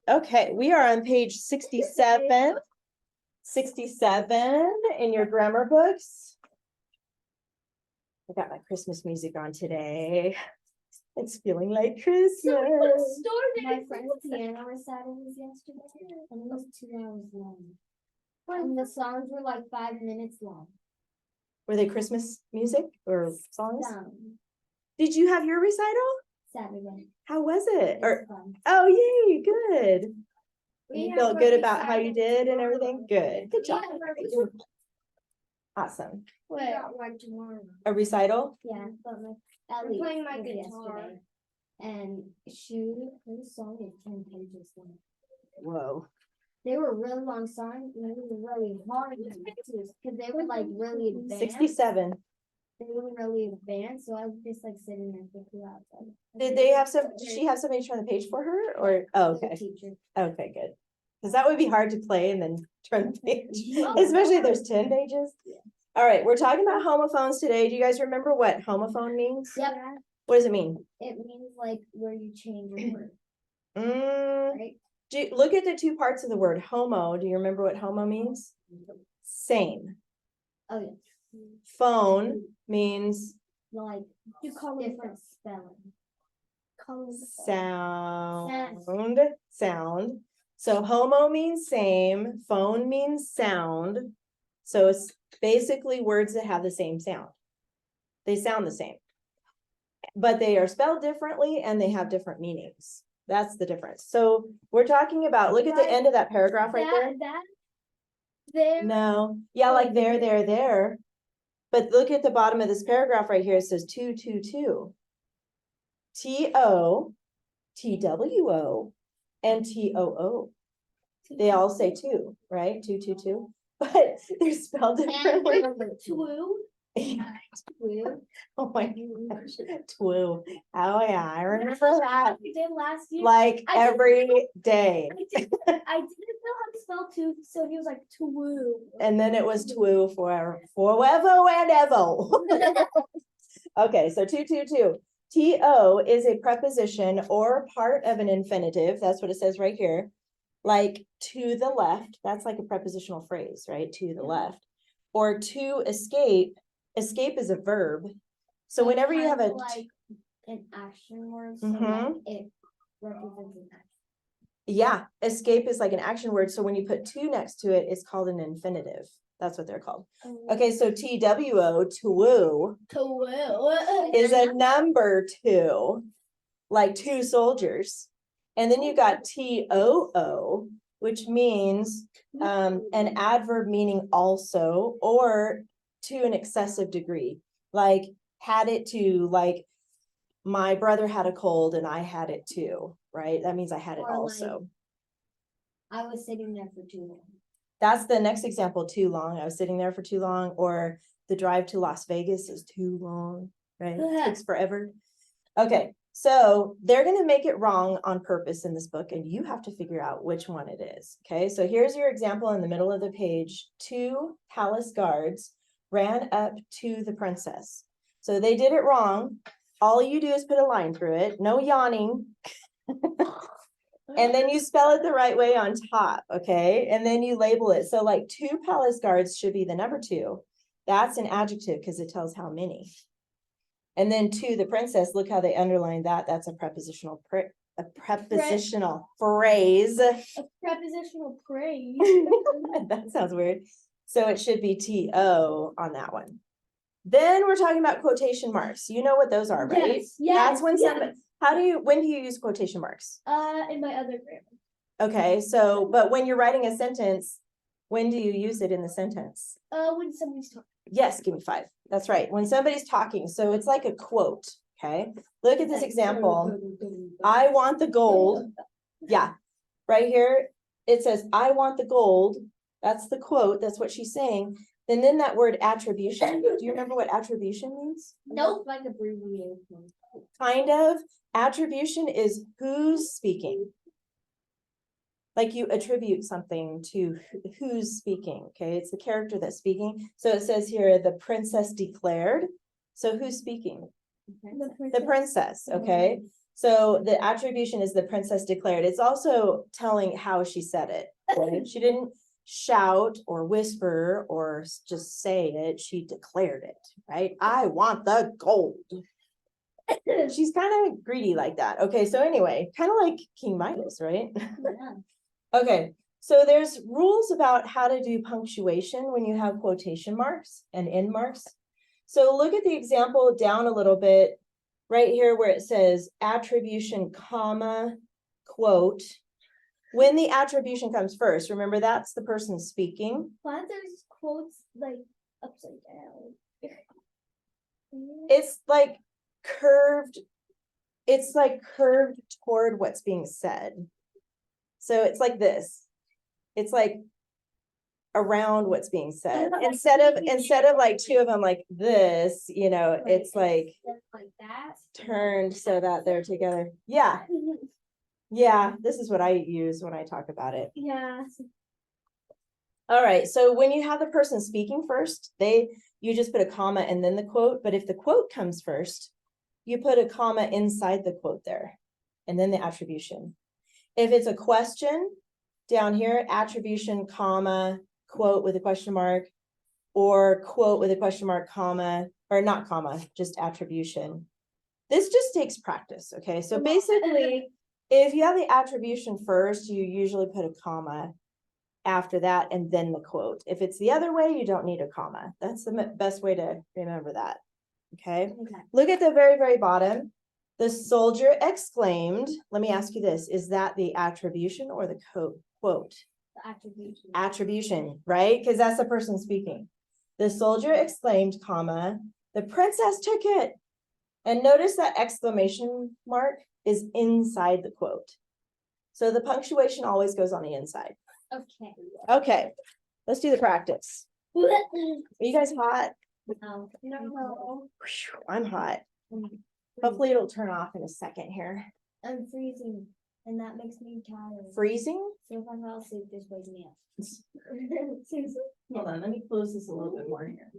Okay, we are on page 67. 67 in your grammar books. I got my Christmas music on today. It's feeling like Christmas. My friend's piano recital was yesterday, and it was 2 hours long. And the songs were like 5 minutes long. Were they Christmas music or songs? Some Did you have your recital? Saturday. How was it? It Or was fun. oh, yay, good. We You have felt a good about how you recital did and tomorrow. everything? Good. Good job. We have a recital. Awesome. We got one tomorrow. A recital? Yeah, but like Ellie playing my guitar. Yesterday, and her song is 10 pages long. Whoa. They were really long songs, and they were really hard because they were like really advanced. 67. They were really advanced, so I was just like sitting there for 2 hours. Did they have some? Did she have somebody turn the page for her? Or oh, okay. Teacher. Okay, good. Because that would be hard to play and then turn the page, especially if there's 10 pages. Yeah. All right, we're talking about homophones today. Do you guys remember what homophone means? Yep. What does it mean? It means like where you change your word. Right? Look at the two parts of the word homo. Do you remember what homo means? Same. Oh yeah. Phone means Like you call different spelling. Sound. So homo means same, phone means sound. So it's basically words that have the same sound. They sound the same, but they are spelled differently and they have different meanings. That's the difference. So we're talking about, look at the end of that paragraph right there. There. No, yeah, like there. But look at the bottom of this paragraph right here. It says 222. T-O, T-W-O, and T-O-O. They all say two, right? 222. But they're spelled differently. Oh my gosh, twoo. Oh yeah, I remember that. We did last year. Like every day. I didn't know how to spell two, so he was like twoo. And then it was twoo forever and ever. Okay, so 222. To is a preposition or part of an infinitive. That's what it says right here. Like to the left. That's like a prepositional phrase, right? To the left. Or to escape. Escape is a verb. So whenever you have like an action word, so like it represents an action. Yeah, escape is like an action word. So when you put to next to it, it's called an infinitive. That's what they're called. Okay, so TWO, twoo, is a number 2, like 2 soldiers. And then you got TOO, which means an adverb meaning also, or to an excessive degree. Like had it to, like my brother had a cold and I had it too, right? That means I had it also. Like, I was sitting there for too long. That's the next example, too long. I was sitting there for too long, or the drive to Las Vegas is too long, right? It takes forever. Okay, so they're going to make it wrong on purpose in this book, and you have to figure out which one it is. Okay, so here's your example in the middle of the page. 2 palace guards ran up to the princess. So they did it wrong. All you do is put a line through it, no yawning. And then you spell it the right way on top, okay? And then you label it. So like 2 palace guards should be the number 2. That's an adjective because it tells how many. And then to the princess, look how they underlined that. That's a prepositional phrase. A prepositional praise. That sounds weird. So it should be TO on that one. Then we're talking about quotation marks. You know what those are, right? Yes. That's when somebody, when do you use quotation marks? In my other grammar. Okay, so, but when you're writing a sentence, when do you use it in the sentence? When somebody's talking. Yes, give me 5. That's right. When somebody's talking. So it's like a quote. Okay. Look at this example. I want the gold. Yeah. Right here, it says, I want the gold. That's the quote. That's what she's saying. And then that word attribution. Do you remember what attribution means? Nope. Like abbreviation. Kind of. Attribution is who's speaking. Like you attribute something to who's speaking, okay? It's the character that's speaking. So it says here, the princess declared. So who's speaking? The princess, okay? So the attribution is the princess declared. It's also telling how she said it. Right? She didn't shout or whisper or just say it. She declared it, right? I want the gold. She's kind of greedy like that. Okay, so anyway, kind of like King Midas, right? Yeah. Okay, so there's rules about how to do punctuation when you have quotation marks and end marks. So look at the example down a little bit, right here where it says attribution, comma, quote. When the attribution comes first, remember that's the person speaking. Why there's quotes like upside down? It's like curved. It's like curved toward what's being said. So it's like this. It's like around what's being said. Instead of like two of them like this, you know, it's like that turned so that they're together. Yeah. Yeah, this is what I use when I talk about it. Yeah. All right, so when you have the person speaking first, you just put a comma and then the quote, but if the quote comes first, you put a comma inside the quote there, and then the attribution. If it's a question, down here, attribution, comma, quote with a question mark, or quote with a question mark, comma, or not comma, just attribution. This just takes practice, okay? So basically, if you have the attribution first, you usually put a comma after that and then the quote. If it's the other way, you don't need a comma. That's the best way to remember that, okay? Look at the very, very bottom. The soldier exclaimed, let me ask you this, is that the attribution or the quote? The attribution. Attribution, right? Because that's the person speaking. The soldier exclaimed, comma, the princess took it. And notice that exclamation mark is inside the quote. So the punctuation always goes on the inside. Okay. Okay, let's do the practice. Are you guys hot? No. No. Whew, I'm hot. Hopefully it'll turn off in a second here. I'm freezing, and that makes me tired. Freezing? So if I fall asleep, just wake me up. Seriously. Hold on, let me close this a little bit more here.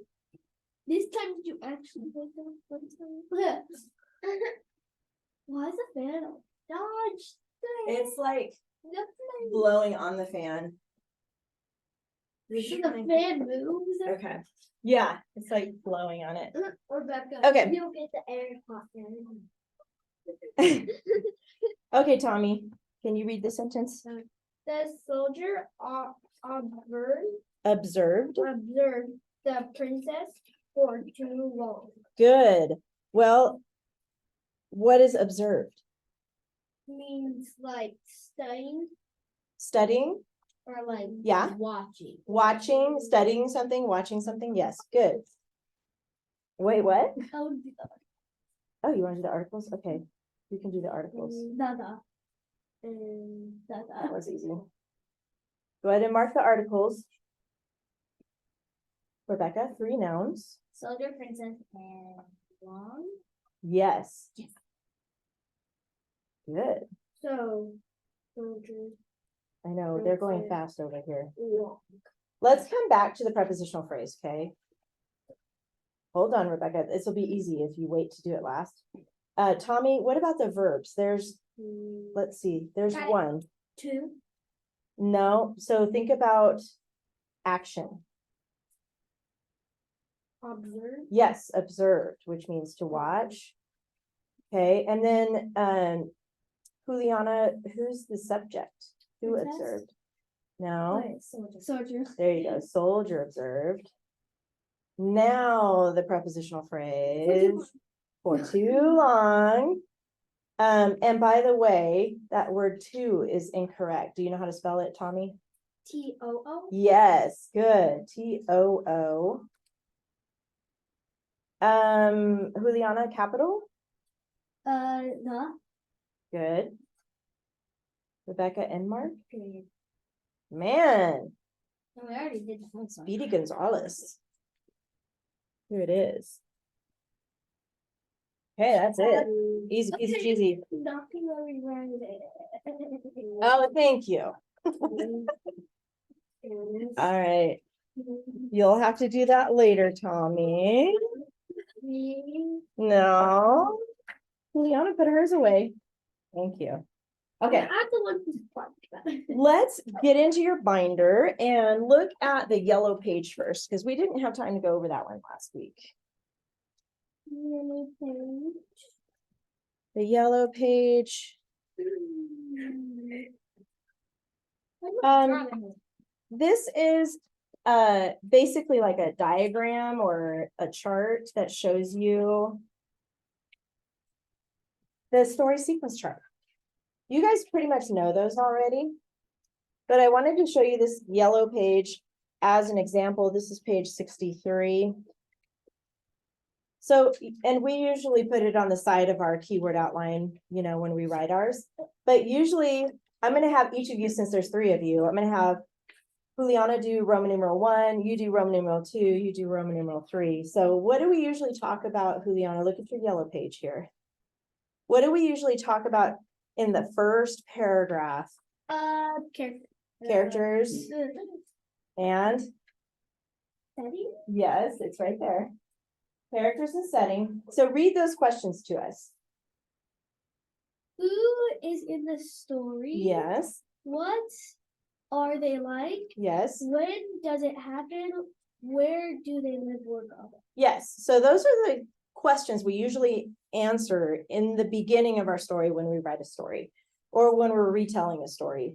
This time did you actually wake up? What time? Why is the fan on? Dodge. It's like blowing on the fan. So the fan moves. Okay. Yeah, it's like blowing on it. Rebecca. Okay. You'll get the air hot. Okay, Tommy, can you read the sentence? The soldier Observed. observed the princess for too long. Good. Well, what is observed? Means like studying Studying, or like Yeah. watching. watching, studying something, watching something. Yes, good. Wait, what? Oh, Oh, you want to do the articles? Okay, you can do the articles. Dada. That was easy. Go ahead and mark the articles. Rebecca, 3 nouns. Soldier, princess, and long. Yes. Yes. Good. So, soldier, I know, they're going fast over here. long. Let's come back to the prepositional phrase, okay? Hold on, Rebecca. This will be easy if you wait to do it last. Tommy, what about the verbs? There's, let's see, there's Got it. 1. 2. No, so think about action. Observe. Yes, observed, which means to watch. Okay, and then Juliana, who's the subject? Who Princess? observed? No, Wait, soldier. there you go. Soldier observed. Now the prepositional phrase for too long. And by the way, that word too is incorrect. Do you know how to spell it, Tommy? T-O-O. Yes, good. T-O-O. Juliana, capital? The. Good. Rebecca, end mark? Period. Man, Oh, we already did the whole song. Speedy Gonzalez. Here it is. Okay, that's it. Easy peasy cheesy. Knocking around it. Oh, thank you. All right. You'll have to do that later, Tommy. No. Juliana put hers away. Thank you. Okay, I'm the one who's plugged. let's get into your binder and look at the yellow page first, because we didn't have time to go over that one last week. The yellow page. This is basically like a diagram or a chart that shows you the story sequence chart. You guys pretty much know those already, but I wanted to show you this yellow page as an example. This is page 63. So, and we usually put it on the side of our keyword outline, you know, when we write ours, but usually I'm going to have each of you, since there's 3 of you, I'm going to have Juliana do Roman numeral 1, you do Roman numeral 2, you do Roman numeral 3. So what do we usually talk about, Juliana? Look at your yellow page here. What do we usually talk about in the first paragraph? Characters. And? Setting? Yes, it's right there. Characters and setting. So read those questions to us. Who is in the story? Yes. What are they like? Yes. When does it happen? Where do they live, work, all that? Yes. So those are the questions we usually answer in the beginning of our story when we write a story or when we're retelling a story.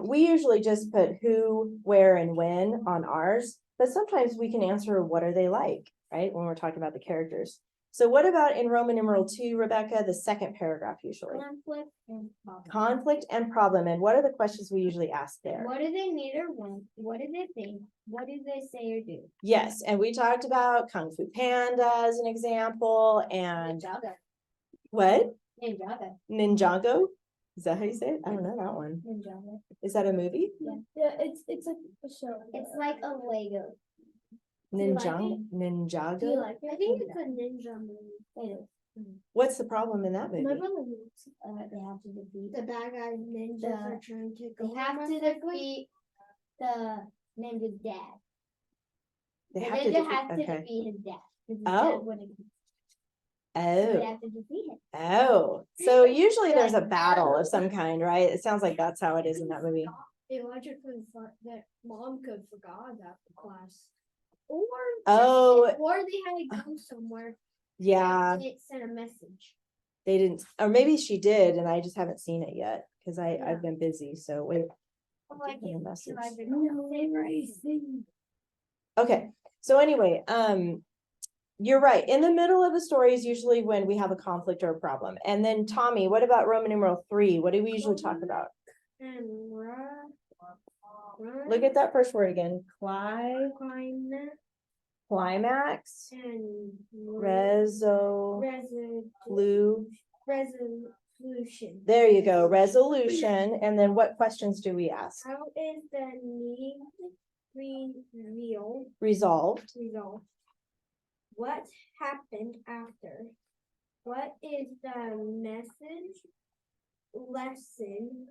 We usually just put who, where, and when on ours, but sometimes we can answer what are they like, right? When we're talking about the characters. So what about in Roman numeral 2, Rebecca, the second paragraph usually? Conflict and problem. Conflict and problem. And what are the questions we usually ask there? What do they need or want? What do they think? What do they say or do? Yes, and we talked about Kung Fu Panda as an example, and Ninjago. what? Ninjago. Ninjago? Is that how you say it? I don't know that one. Ninjago. Is that a movie? Yeah, it's like a show. It's like a Lego. Ninjago? Do you Ninjago? like it? I think it's a ninja movie. What's the problem in that movie? My brother thinks they have to defeat the bad guys. Ninjas are trying to go. They have to defeat the ninja's dad. They The have to ninja has to okay. defeat his dad. His Oh. dad wouldn't. So they Oh. have to defeat him. Oh. So usually there's a battle of some kind, right? It sounds like that's how it is in that movie. Elijah couldn't find that mom could forgot that class. Or or they had to go somewhere. Yeah. And it sent a message. They didn't, or maybe she did, and I just haven't seen it yet because I've been busy. So wait. Like a message. No, Okay. So anyway, you're right. In the middle of the story is usually when we have a conflict or a problem. And then Tommy, what about Roman numeral 3? What do we usually talk about? Look at that first word again. Climax. And resolution. There you go. Resolution. And then what questions do we ask? How is the need Resolved. What happened after? What is the message? Lesson.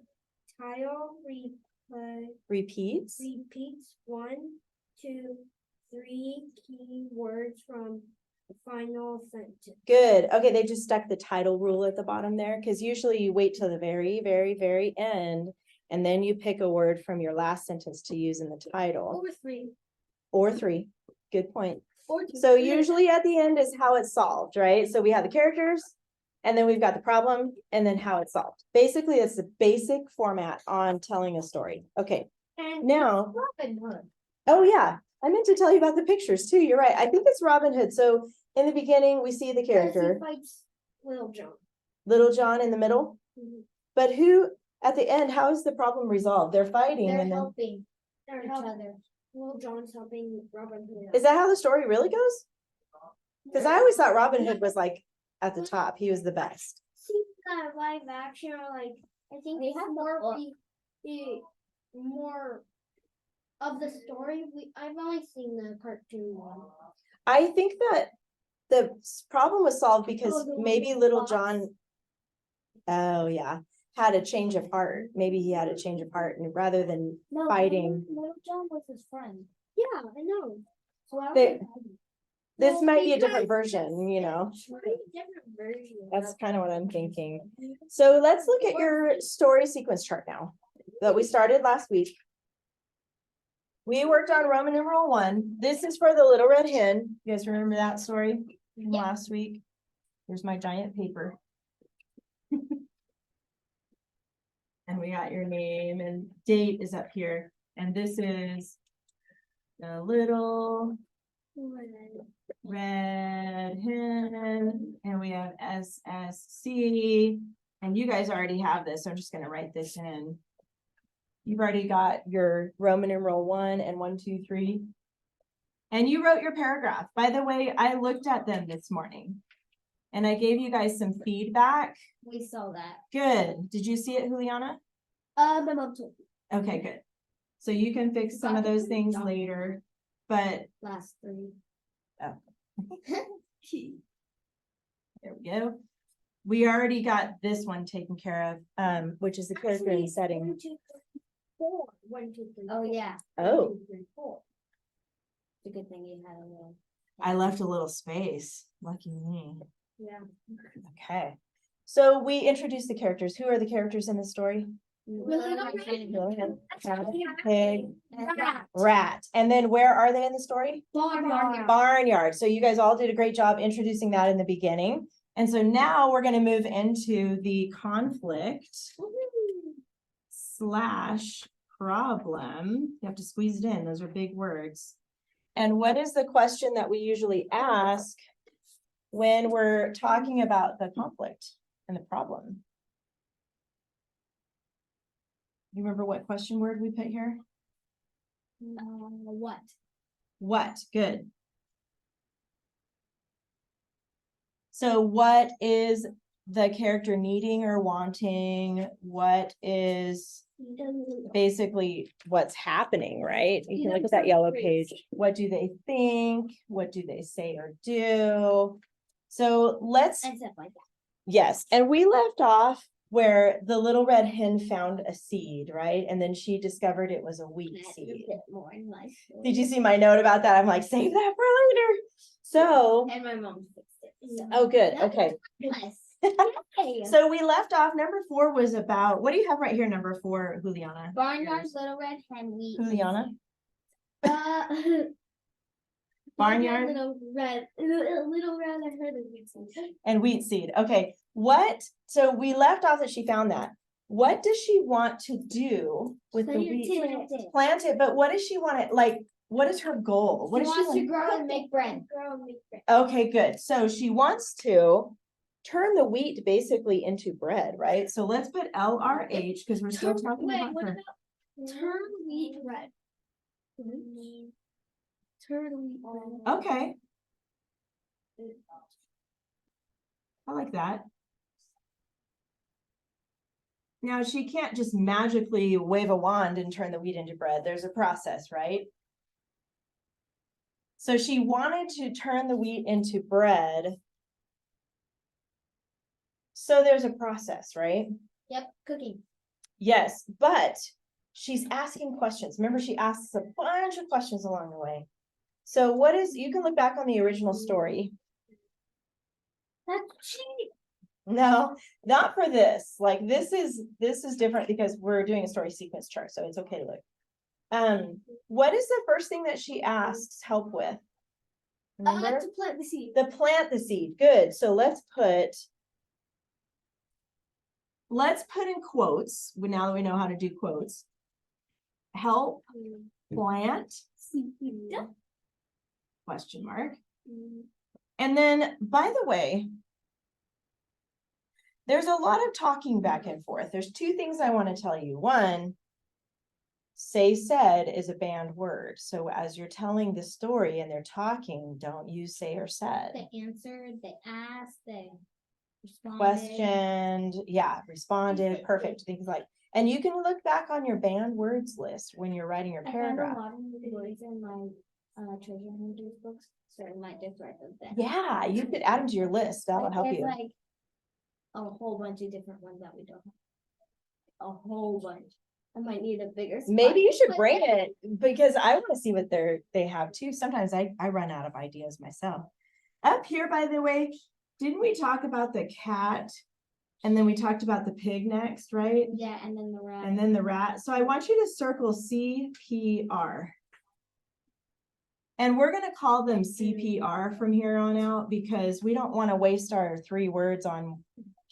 Tile Repeats. 1, 2, 3 key words from the final sentence. Good. Okay, they just stuck the title rule at the bottom there because usually you wait till the very, very, very end and then you pick a word from your last sentence to use in the title. Or three. Good point. So usually at the end is how it's solved, right? So we have the characters and then we've got the problem and then how it's solved. Basically, it's the basic format on telling a story. Okay. And now, Robin Hood. Oh yeah, I meant to tell you about the pictures too. You're right. I think it's Robin Hood. So in the beginning, we see the character. He fights Little John. Little John in the middle. Mm-hmm. But who at the end, how is the problem resolved? They're fighting. They're and helping each other. Little John's helping Robin Hood. Is that how the story really goes? Because I always thought Robin Hood was like at the top. He was the best. See that live action or like I think they have more more of the story. I've only seen the cartoon one. I think that the problem was solved because maybe Little John, oh yeah, had a change of heart. Maybe he had a change of heart, and rather than fighting. Little John was his friend. Yeah, I know. So This might be a different version, you know. Different version. That's kind of what I'm thinking. So let's look at your story sequence chart now that we started last week. We worked on Roman numeral 1. This is for the little red hen. You guys remember that story from last week? Here's my giant paper. And we got your name and date is up here. And this is the little red hen, and we have SSC, and you guys already have this, so I'm just gonna write this in. You've already got your Roman numeral 1 and 1, 2, 3. And you wrote your paragraph. By the way, I looked at them this morning and I gave you guys some feedback. We saw that. Good. Did you see it, Juliana? My mom told me. Okay, good. So you can fix some of those things later, but Last 3. oh. There we go. We already got this one taken care of, which is the character and setting. 1, 2, 3, 4. 1, 2, 3. Oh yeah. Oh. 1, 2, 3, 4. It's a good thing you had a little. I left a little space. Lucky me. Yeah. Okay. So we introduced the characters. Who are the characters in the story? Pig, rat. And then where are they in the story? Barnyard. Barnyard. So you guys all did a great job introducing that in the beginning. And so now we're going to move into the conflict / problem. You have to squeeze it in. Those are big words. And what is the question that we usually ask when we're talking about the conflict and the problem? You remember what question word we put here? What? What? Good. So what is the character needing or wanting? What is basically what's happening, right? You can look at that yellow page. What do they think? What do they say or do? So let's, And stuff like that. yes. And we left off where the little red hen found a seed, right? And then she discovered it was a wheat seed. Did you see my note about that? I'm like, save that for later. So, and my mom fixed it. So. Oh, good. Okay. Nice. So we left off, number 4 was about, what do you have right here, number 4, Juliana? Barnyard, little red hen, wheat. Juliana? Barnyard, little red I heard of wheat seed. And wheat seed. Okay. What? So we left off that she found that. What does she want to do with the wheat? Plant it. But what does she want it? Like, what is her goal? What She does wants she to grow and make bread. Okay, good. So she wants to turn the wheat basically into bread, right? So let's put LRH because we're still talking about her. Turn wheat bread. Turn wheat bread. Okay. I like that. Now she can't just magically wave a wand and turn the wheat into bread. There's a process, right? So she wanted to turn the wheat into bread. So there's a process, right? Yep, cooking. Yes, but she's asking questions. Remember, she asks a bunch of questions along the way. So what is, you can look back on the original story. That's cheap. No, not for this. Like this is different because we're doing a story sequence chart, so it's okay to look. What is the first thing that she asks help with? Remember? To plant the seed. Plant the seed. Good. So let's put in quotes. Now that we know how to do quotes. Help plant seed. Question mark. And then, by the way, there's a lot of talking back and forth. There's 2 things I want to tell you. One, say said is a banned word. So as you're telling the story and they're talking, don't use say or said. They answered, they asked, they responded. Questioned, yeah, responded, perfect. Things like, and you can look back on your banned words list when you're writing your paragraph. I found a lot of words in my treasure hunters books, so I might just write them down. Yeah, you could add them to your list. That would help you. Like a whole bunch of different ones that we don't have. A whole bunch. I might need a bigger spot. Maybe you should bring it because I want to see what they have too. Sometimes I run out of ideas myself. Up here, by the way, didn't we talk about the cat? And then we talked about the pig next, right? Yeah, and then the rat. And then the rat. So I want you to circle CPR. And we're going to call them CPR from here on out because we don't want to waste our 3 words on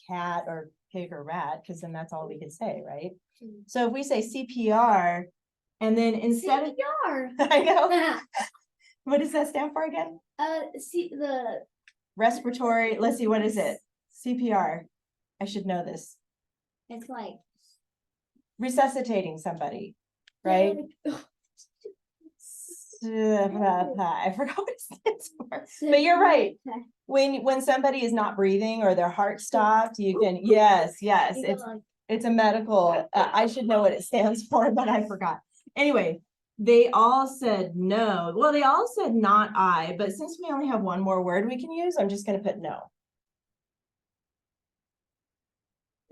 cat or pig or rat because then that's all we could say, right? So if we say CPR and then instead CPR. of I know. What does that stand for again? The respiratory. Let's see, what is it? CPR. I should know this. It's like resuscitating somebody, right? I forgot what it stands for. But you're right. When somebody is not breathing or their heart stopped, you can yes, it's a medical. I should know what it stands for, but I forgot. Anyway, they all said no. Well, they all said not I, but since we only have one more word we can use, I'm just going to put no.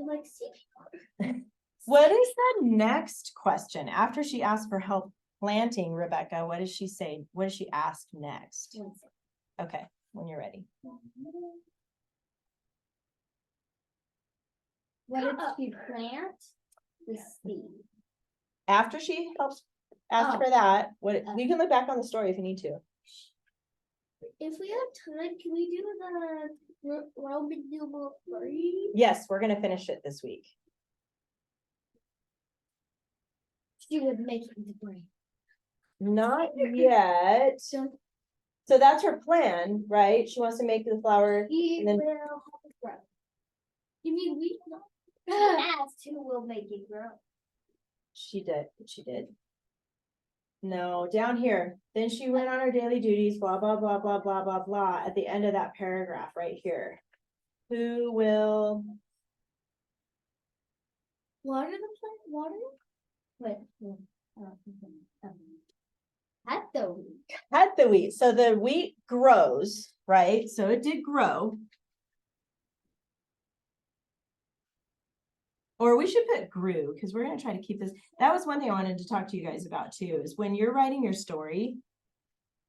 Like CPR. What is the next question? After she asked for help planting, Rebecca, what does she say? What does she ask next? Okay, when you're ready. What did she plant? The seed. After she helps ask for that, what you can look back on the story if you need to. If we have time, can we do the Roman numeral 3? Yes, we're gonna finish it this week. She would make it the brain. Not yet. So that's her plan, right? She wants to make the flower. He then... will help it grow. You mean we asked who will make it grow? She did. She did. No, down here. Then she went on her daily duties, blah, blah, blah, blah, blah, blah, blah, at the end of that paragraph right here. Who will water the plant? Water? Wait. Cut the wheat. Cut the wheat. So the wheat grows, right? So it did grow. Or we should put grew because we're going to try to keep this. That was one thing I wanted to talk to you guys about too, is when you're writing your story,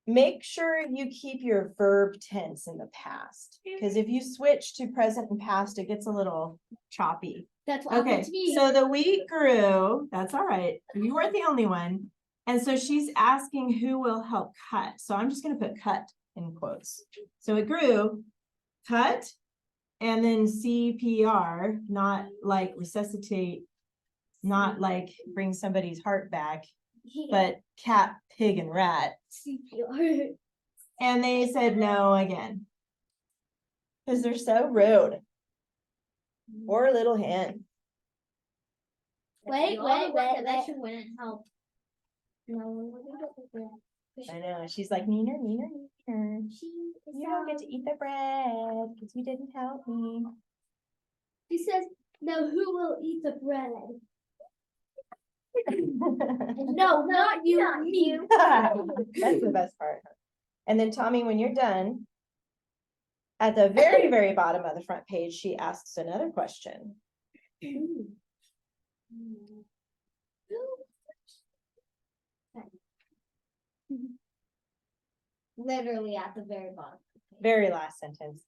make sure you keep your verb tense in the past. Because if you switch to present and past, it gets a little choppy. That's what happened to me. So the wheat grew. That's all right. You weren't the only one. And so she's asking who will help cut. So I'm just going to put cut in quotes. So it grew, cut. And then CPR, not like resuscitate, not like bring somebody's heart back, but cat, pig, and rat. CPR. And they said no again. Because they're so rude. Poor little hen. Wait. That should win and help. No, I know. She's like, neener. You don't get to eat the bread because you didn't help me. She says, now who will eat the bread? No, not you, me. That's the best part. And then Tommy, when you're done, at the very, very bottom of the front page, she asks another question. Literally at the very bottom. Very last sentence.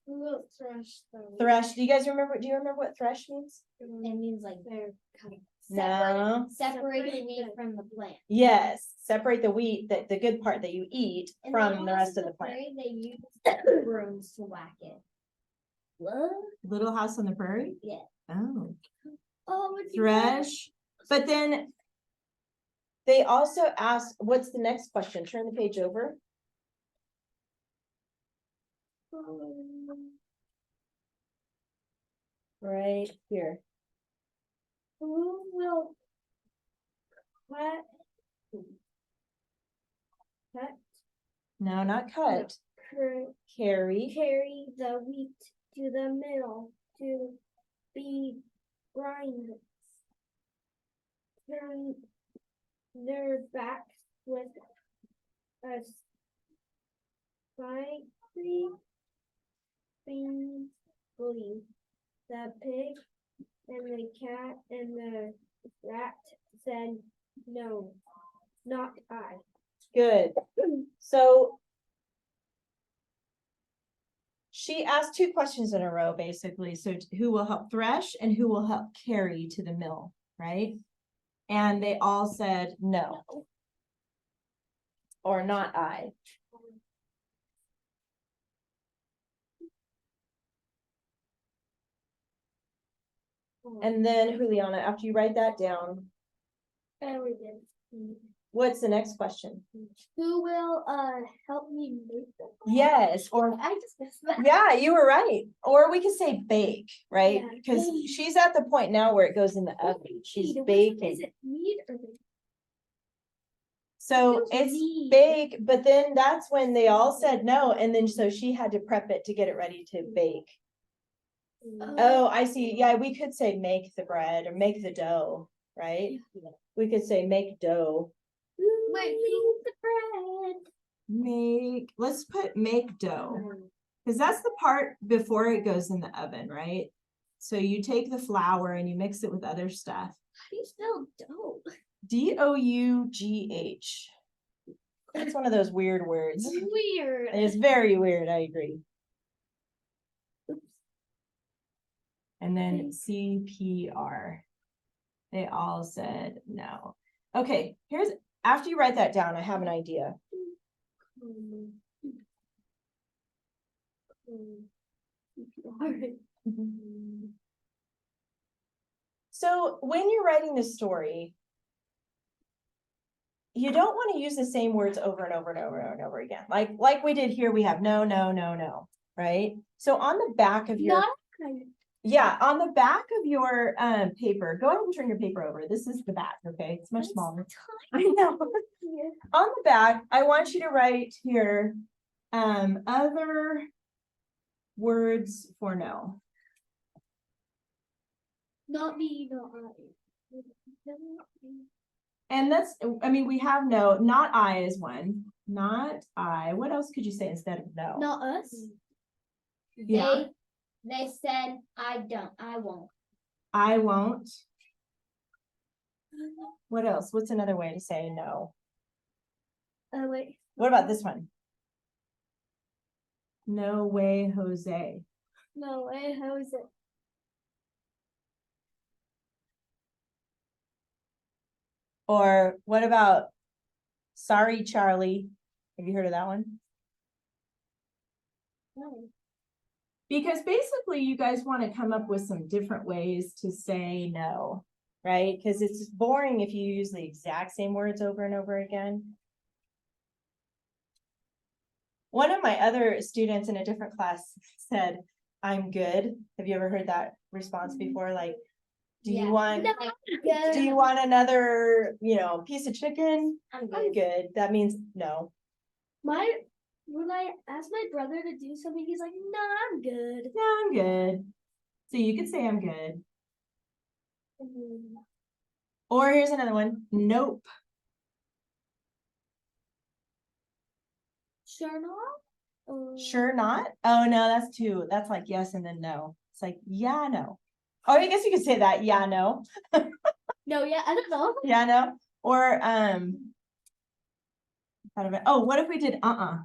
Thresh. Do you guys remember? Do you remember what thresh means? It means like they're kind of separate the wheat from the plant. Yes, separate the wheat, the good part that you eat, from the rest of the plant. They use brooms to whack it. What? Little House on the Prairie? Yeah. Oh, thresh. But then they also ask, what's the next question? Turn the page over. Right here. Who will cut? No, not cut. Carry the wheat to the mill to be grind. Turn their backs with a slightly glee. The pig and the cat and the rat said No, not I. Good. So she asked 2 questions in a row, basically. So who will help thresh and who will help carry to the mill, right? And they all said no. Or not I. And then Juliana, after you write that down, what's the next question? Who will help me make them? Yes, or I just missed that. yeah, you were right. Or we could say bake, right? Yeah. Because she's at the point now where it goes in the oven. She's baking. Is it meat or bake? So it's bake, but then that's when they all said no, and then so she had to prep it to get it ready to bake. Oh, I see. Yeah, we could say make the bread or make the dough, right? We could say make dough. Wait, make the bread. Make, let's put make dough. Because that's the part before it goes in the oven, right? So you take the flour and you mix it with other stuff. How do you spell dough? D-O-U-G-H. That's one of those weird words. Weird. It's very weird, I agree. And then CPR. They all said no. Okay, here's, after you write that down, I have an idea. So when you're writing this story, you don't want to use the same words over and over and over and over again. Like we did here, we have no, no, no, no, right? So on the back of your, yeah, on the back of your paper, go ahead and turn your paper over. This is the back, okay? It's much smaller. I know. On the back, I want you to write here other words for no. Not me, not I. And that's, I mean, we have no, not I is one. Not I. What else could you say instead of no? Not us. Yeah. They said I won't. I won't. What else? What's another way to say no? Oh, wait. What about this one? No way, Jose. No way, Jose. Or what about sorry, Charlie? Have you heard of that one? No. Because basically you guys want to come up with some different ways to say no, right? Because it's boring if you use the exact same words over and over again. One of my other students in a different class said, I'm good. Have you ever heard that response before? Like, do you want another, piece of chicken? I'm good. That means no. When I asked my brother to do something, he's like, no, I'm good. No, I'm good. So you could say I'm good. Or here's another one. Nope. Sure not? Sure not? Oh no, that's two. That's like yes and then no. It's like, yeah, no. Or I guess you could say that, yeah, no. No, yeah, I don't know. Yeah, no. Or what if we did UH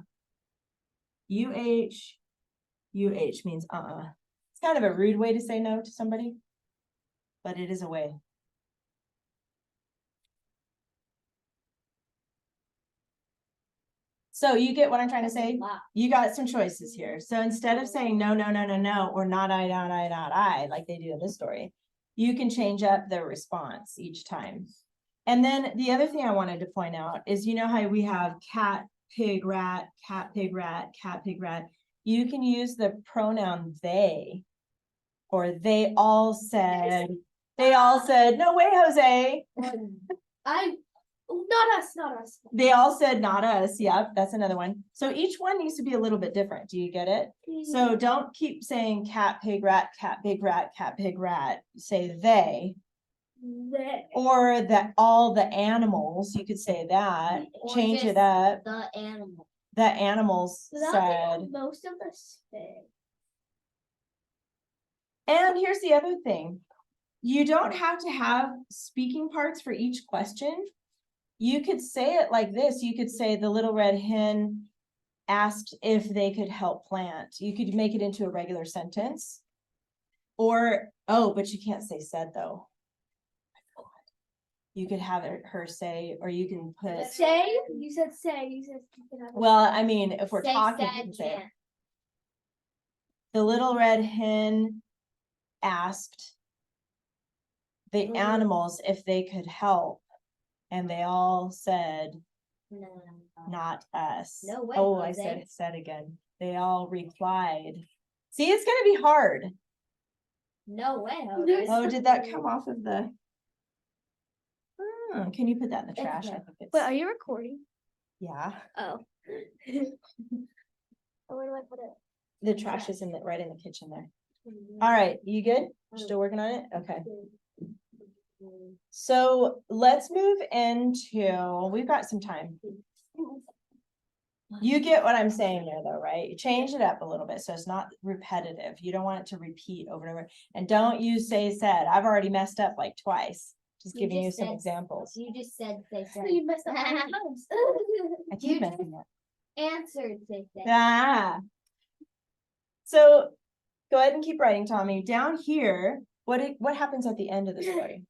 means It's kind of a rude way to say no to somebody, but it is a way. So you get what I'm trying to say? You got some choices here. So instead of saying no, no, no, no, no, or not I, like they do in this story, you can change up the response each time. And then the other thing I wanted to point out is, you know how we have cat, pig, rat, cat, pig, rat, cat, pig, rat. You can use the pronoun they, or they all said, no way, Jose. Not us. They all said not us. Yep, that's another one. So each one needs to be a little bit different. Do you get it? Mm-hmm. So don't keep saying cat, pig, rat, cat, pig, rat, cat, pig, rat. Say they. Or that all the animals, you could say that. Or change it up. The animal. The animals said. Most of us said. And here's the other thing. You don't have to have speaking parts for each question. You could say it like this. You could say the little red hen asked if they could help plant. You could make it into a regular sentence. Or, oh, but you can't say said though. You could have her say, or you can put. Say? You said say. You said. Well, I mean, if we're Say, talking, you said, can say it. yeah. The little red hen asked the animals if they could help. And they all said, No. not us. No way, Oh, I Jose. said it said again. They all replied. See, it's gonna be hard. No way, Jose. Oh, did that come off of the? Oh, can you put that in the trash? I think it's. Wait, are you recording? Yeah, Oh. Where do I put it? the trash is in the right in the kitchen there. All right, you good? Still working on it? Okay. So let's move into, we've got some time. You get what I'm saying there though, right? You change it up a little bit so it's not repetitive. You don't want it to repeat over and over. And don't use say said. I've already messed up like twice. Just giving you some examples. You just said say said. You messed up all the times. I keep messing up. Answered say said. Ah. So go ahead and keep writing, Tommy. Down here, what happens at the end of the story?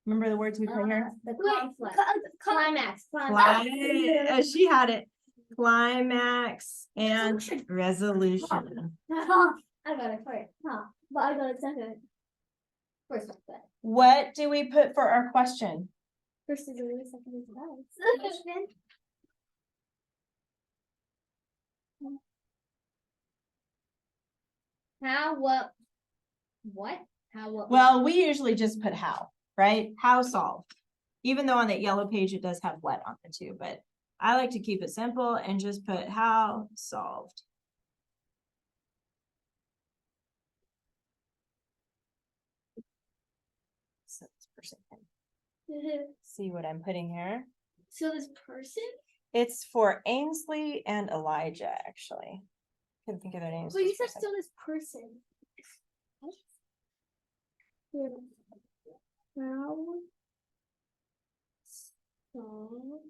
Remember the words we put here? The conflict. Climax. She had it. Climax and resolution. I got it first, but I got it second. First one, but What do we put for our question? First is really, second is nice. how, what, how, what? Well, we usually just put how, right? How solved. Even though on that yellow page it does have what on it too, but I like to keep it simple and just put how solved. So this person can see what I'm putting here. So this person? It's for Ainsley and Elijah, actually. Couldn't think of their names. Well, you just for a said second. still this person. How? So.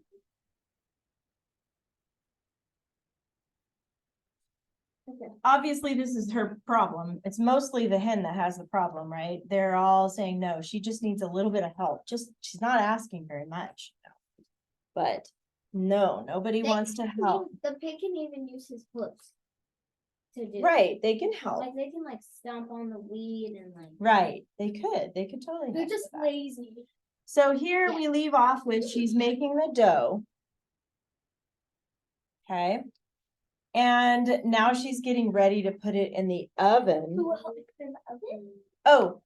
Okay. Obviously, this is her problem. It's mostly the hen that has the problem, right? They're all saying no, she just needs a little bit of help. She's not asking very much. But no, nobody wants to help. The pig can even use his hooves to do. Right, they can help. Like they can like stomp on the weed and like. Right, they could totally. They're help just with that. lazy. So here Yeah. we leave off with she's making the dough. Okay. And now she's getting ready to put it in the oven. Who will help me put in the oven? Oh,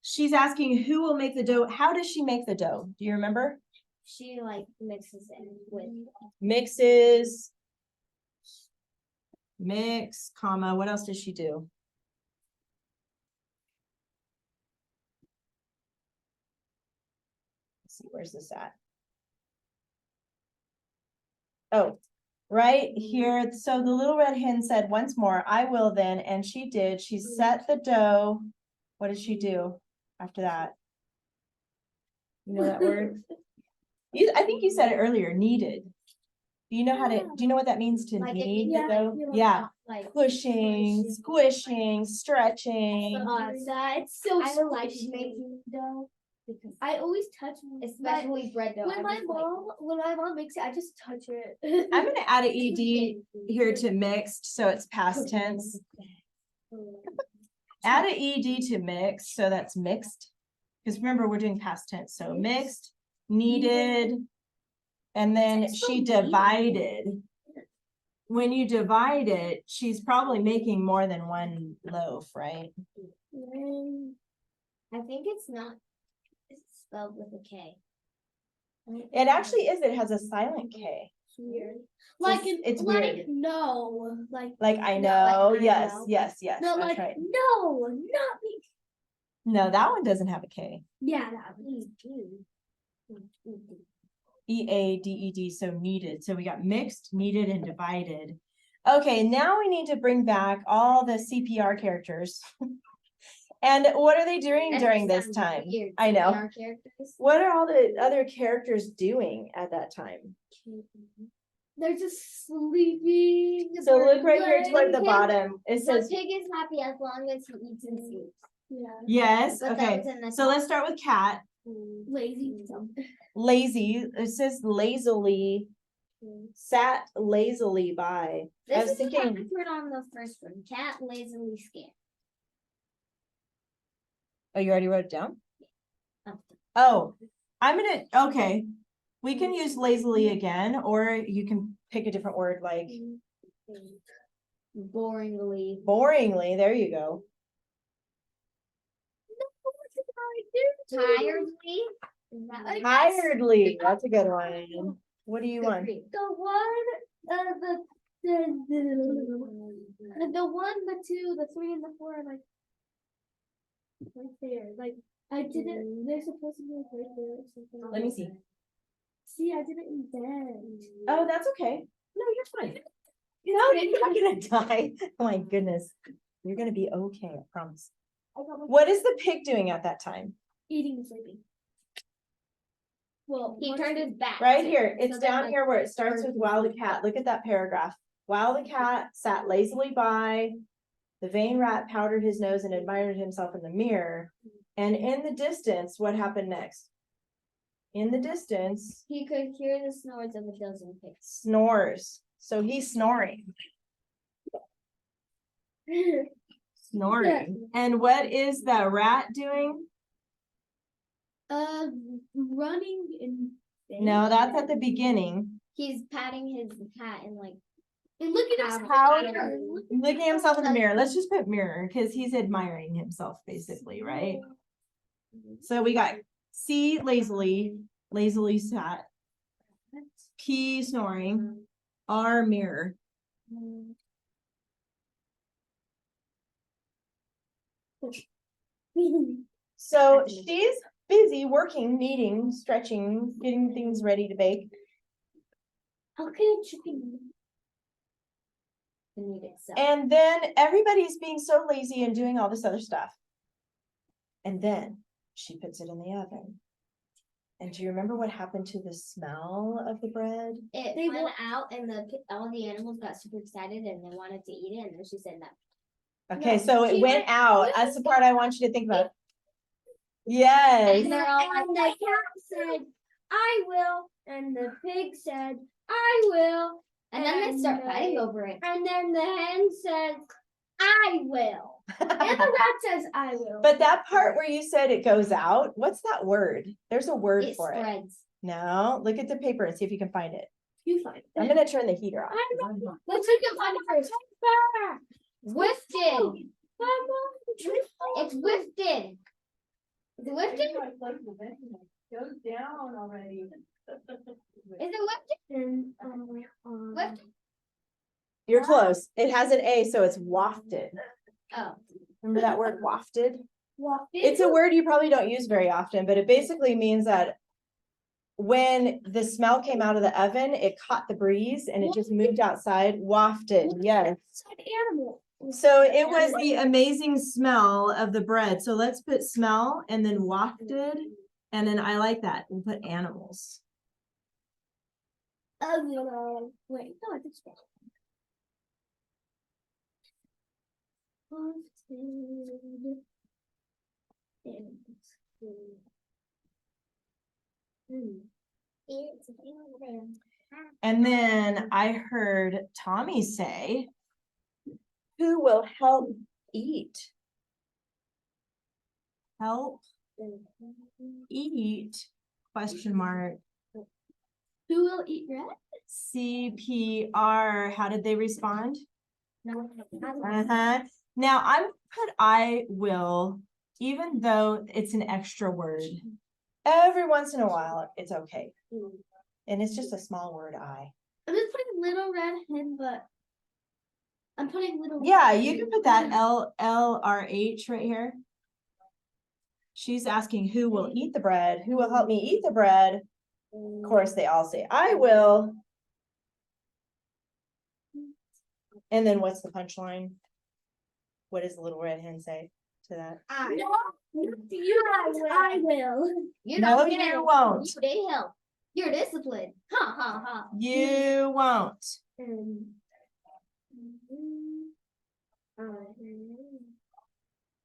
she's asking who will make the dough. How does she make the dough? Do you remember? She like mixes it with. Mixes. Mix, comma, what else does she do? Let's see, where's this at? Oh, right here. So the little red hen said once more, I will then, and she did. She set the dough. What did she do after that? You know that word? I think you said it earlier, kneaded. Do you know how to, do you know what that means to Like it knead means the dough? like- Yeah, Like pushing, squishing, stretching. It's so I like squishy. making dough because I always touch especially bread dough. when I my just, like, mom makes it, I just touch it. I'm gonna add an ED here to mixed, so it's past tense. Add an ED to mixed, so that's mixed. Because remember, we're doing past tense, so mixed, kneaded, and then she divided. When you divide it, she's probably making more than one loaf, right? I think it's not. It's spelled with a K. It actually is, it has a silent K. Weird. It's weird. No, Like, I No, know, like, I yes, know. yes, yes, no, that's like right. no, not me. No, that one doesn't have a K. Yeah, that was EADED, so kneaded. So we got mixed, kneaded, and divided. Okay, now we need to bring back all the CPR characters And what are they doing That during this sounds time? weird, I so know. our characters. What are all the other characters doing at that time? They're just sleeping. So look right here playing. toward the pig- bottom. It The says pig is happy as long as he eats and sleeps. Yeah. yes. But that Okay. was in the So let's start with cat. Lazy. Lazy. It says lazily. Sat lazily by. I This was is what I thinking. put on the first one. Cat lazily scan. Oh, you already wrote it down? Oh. Oh, I'm gonna, okay. We can use lazily again, or you can pick a different word like Boringly. boringly. There you go. Tiredly. Is that what it is? Tiredly. That's a good one. What do you want? The one, the one, the two, the three, and the four are like right there. Like I didn't. They're supposed to be like right there or something. Let me see. See, I did it in bed. Oh, that's okay. No, you're fine. No, you're not gonna die. Oh my goodness. You're gonna be okay, I promise. I got my What is the pig doing at that time? eating and sleeping. Well, He turned his back. Right here. It's So then, down like, here where it starts with while the cat. Look at that paragraph. While the cat sat lazily by, the vain rat powdered his nose and admired himself in the mirror. And in the distance, what happened next? In the distance, He could hear the snores of a dozen pigs. snores. So he's snoring. Snoring. And what is the rat doing? Running in. No, that's at the beginning. He's patting his hat and like And look at his Powder. Looking at himself in the mirror. Let's just put mirror because he's admiring himself basically, right? So we got C lazily, lazily sat, P snoring, R mirror. So she's busy working, kneading, stretching, getting things ready to bake. How can a chicken? the meat itself. And then everybody's being so lazy and doing all this other stuff. And then she puts it in the oven. And do you remember what happened to the smell of the bread? It They went wa- out and all the animals got super excited and they wanted to eat it and then she said no. Okay, No, so it she went went- out. That's the part I want you to think about. Yes. And they're all like, And the cat said, "I will," and the pig said, "I will," and then they start and fighting the- over it. and then the hen says, "I will," and the rat says, "I will." But that part where you said it goes out, what's that word? There's a word It for it. spreads. No, look at the paper and see if you can find it. You find it. I'm gonna turn the heater off. Let's see if you can find it first. Wifted. It's wifted. Is it wifted? Goes down already. Is it wifted? Wifted? You're close. It has an A, so it's wafted. Oh. Remember that word wafted? Wafted. It's a word you probably don't use very often, but it basically means that when the smell came out of the oven, it caught the breeze and it just moved outside, wafted, yes. It's an animal. So it was the amazing smell of the bread. So let's put smell and then wafted. And then I like that. We'll put animals. Wait, no, I did spell. Wafted. It's an animal. And then I heard Tommy say, who will help eat? Help eat, question mark, Who will eat rat? CPR. How did they respond? No. Uh-huh. Now I'm put I will, even though it's an extra word. Every once in a while, it's okay. And it's just a small word, I. I'm just putting little red hen, but I'm putting little. Yeah, you can put that LRH right here. She's asking who will eat the bread, who will help me eat the bread. Of course, they all say, I will. And then what's the punchline? What does the little red hen say to that. I will. You're No, not you gonna- won't. They help. You're disciplined. Ha ha ha. You won't.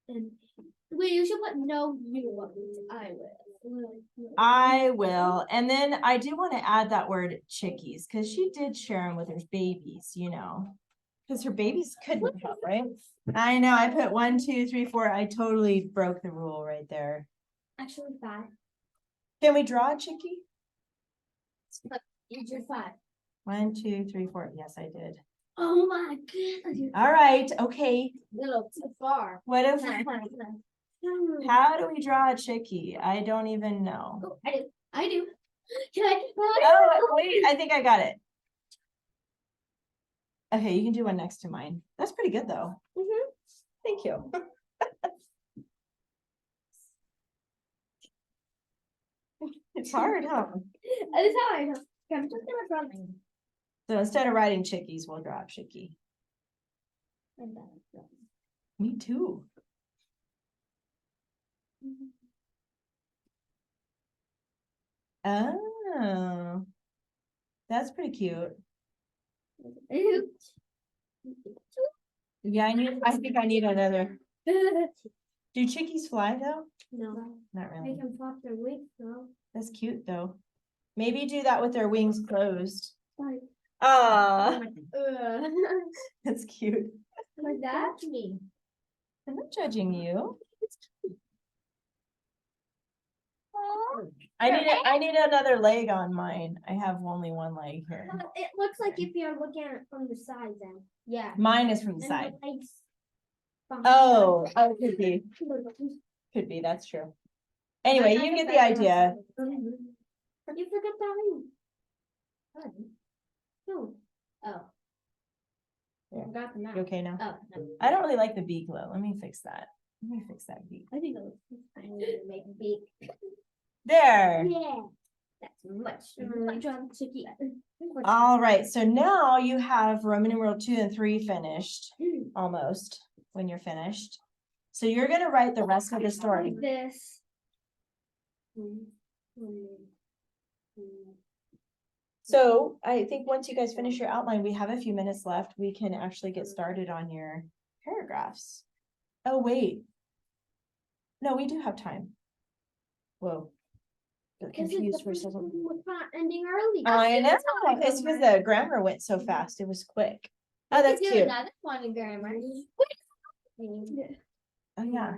And wait, you should put no, you won't. I will. I will. And then I do want to add that word chickies because she did share them with her babies, you know, because her babies couldn't help, right? I know. I put 1, 2, 3, 4. I totally broke the rule right there. Actually, 5. Can we draw a chickie? You drew 5. 1, 2, 3, 4. Yes, I did. Oh my god. All right. Okay. Little too far. What if, how do we draw a chickie? I don't even know. Oh, I do. I do. Can I? Oh, wait, I think I got it. Okay, you can do one next to mine. That's pretty good though. Thank you. It's hard, huh? That is how I know. Okay, I'm just gonna draw mine. So instead of writing chickies, we'll draw a chickie. And then Me too. Oh, that's pretty cute. Yeah, I think I need another. Do chickies fly though? No, Not they really. can flop their wings though. That's cute though. Maybe do that with their wings closed. Like, Ah, uh, that's cute. like that. Me. I'm not judging you. I need another leg on mine. I have only one leg here. It looks like if you're looking at it from the side then. Yeah. Mine is from And the the side. legs behind Oh, could be. them. Could be, that's true. Anyway, you get the idea. You forgot that. No. Oh. Yeah. Forgot the mouth. You okay now? Oh, no. I don't really like the beak though. Let me fix that. Let me fix that beak. I think that looks I need to make a beak. There. yeah. That's much. Like drawing chicky. All right, so now you have Roman numeral 2 and 3 finished, almost, when you're finished. So you're gonna write the rest of the story. Like this. So I think once you guys finish your outline, we have a few minutes left. We can actually get started on your paragraphs. Oh, wait. No, we do have time. Whoa. Got This is confused the for a first second. one we're not ending early. I know, it's because the grammar went so fast. It was quick. Oh, that's Do cute. another one in grammar. Oh, yeah.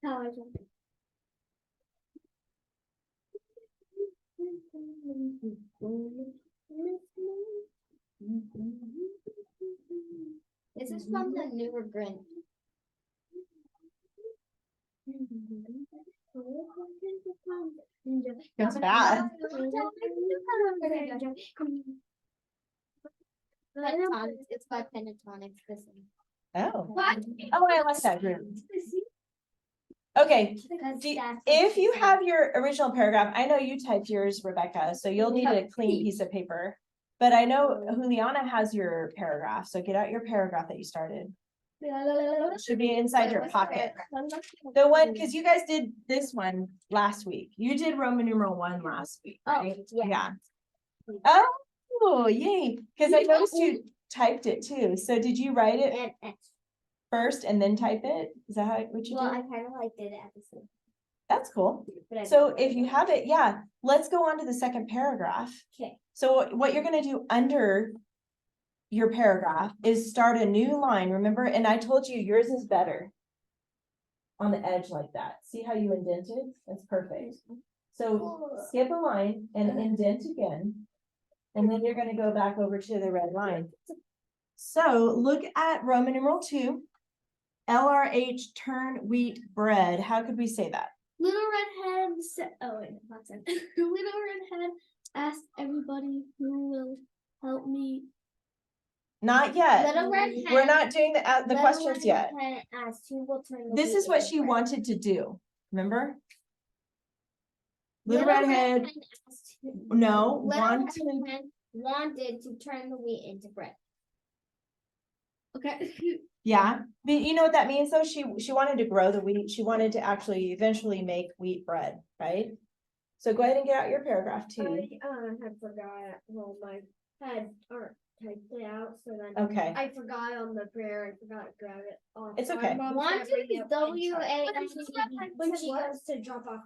How I draw. This is from the newer Grinch. That's bad. Pentatonics. It's by Pentatonics. This one. Oh. What? Oh, I like that group. Okay, if you have your original paragraph, I know you typed yours, Rebecca, so you'll need a clean piece of paper. But I know Juliana has your paragraph, so get out your paragraph that you started. It should be inside your pocket. The one, because you guys did this one last week. You did Roman numeral 1 last week, right? yeah. Oh, yay, because I noticed you typed it too. So did you write it first and then type it? Is that what you Well, I did? kind of like did it at the same. That's cool. But I So didn't if you write have it, yeah, let's go on to the second paragraph. Okay. So what you're gonna do under your paragraph is start a new line, remember? And I told you yours is better on the edge like that. See how you indented? That's perfect. So skip a line and indent again. And then you're gonna go back over to the red line. So look at Roman numeral 2. LRH turn wheat bread. How could we say that? Little Red Hen said, oh wait, that's it. Little Red Hen asked everybody who will help me. Not yet. Little Red Hen. We're not doing the Little questions Red yet. Hen asked who will turn the This wheat is what into she bread. wanted to do. Remember? Little Red Hen. Hen asked who- No, Little want. Red Hen wanted to turn the wheat into bread. Okay. Yeah, but you know what that means though? She wanted to grow the wheat. She wanted to actually eventually make wheat bread, right? So go ahead and get out your paragraph I too. had forgot. Well, my head typed it out, so then Okay, I forgot on the prayer. I forgot to grab it. It's okay. Wanted is WANTED When she goes to drop off.